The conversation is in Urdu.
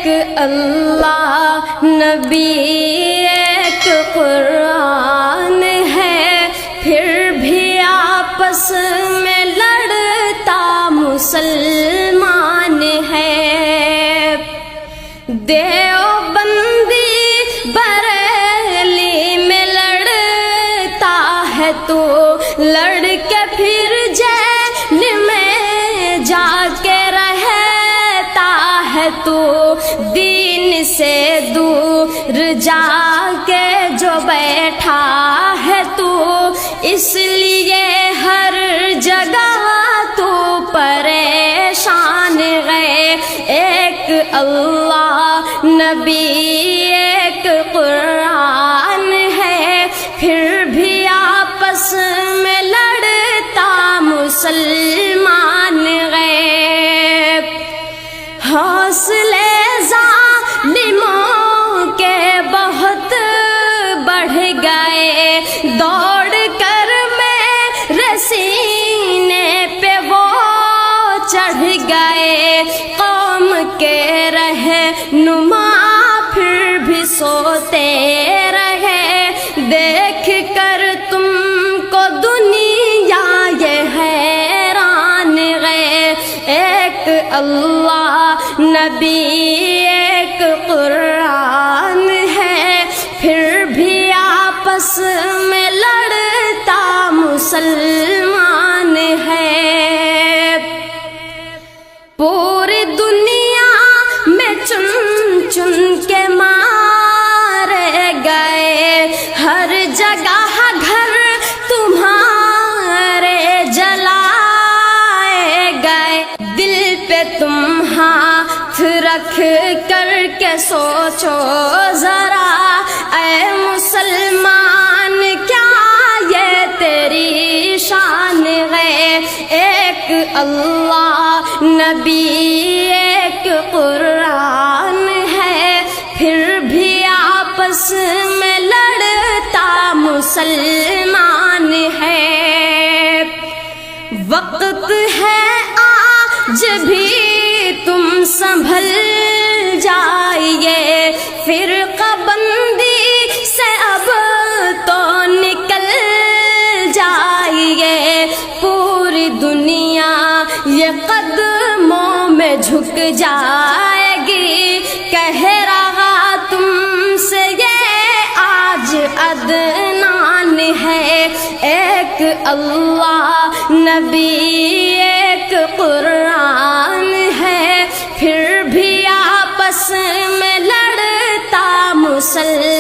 ایک اللہ نبی ایک قرآن ہے، پھر بھی آپس میں لڑتا مسلمان ہے۔ دیوبندی بریلی میں لڑتا ہے تو لڑ کے پھر جیل میں جا کے رہتا ہے تو، دین سے دور جا کے جو بیٹھا ہے تو، اس لیے ہر جگہ تو پریشان ہے۔ ایک اللہ نبی ایک قرآن ہے، پھر بھی آپس میں لڑتا مسلمان ہے۔ حوصلے ظالموں کے بہت بڑھ گئے، دوڑ کر میرے سینے پہ وہ چڑھ گئے۔ قوم کے رہنما پھر بھی سوتے رہے، دیکھ کر تم کو دنیا یہ حیران ہے۔ ایک اللہ نبی ایک قرآن ہے، پھر بھی آپس میں لڑتا مسلمان ہے۔ پوری دنیا میں چن چن کے مارے گئے، ہر جگہ گھر تمہارے جلائے گئے۔ دل پہ تم ہاتھ رکھ کر کے سوچو ذرا، اے مسلمان کیا یہ تیری شان ہے؟ ایک اللہ نبی ایک قرآن ہے، پھر بھی آپس میں لڑتا مسلمان ہے۔ وقت ہے آج بھی تم سنبھل جائیے، فرقہ بندی سے اب تو نکل جائیے۔ پوری دنیا یہ قدموں میں جھک جائے گی، کہہ رہا تم سے یہ آج عدنان ہے۔ ایک اللہ نبی ایک قرآن ہے، پھر بھی آپس میں لڑتا مسلمان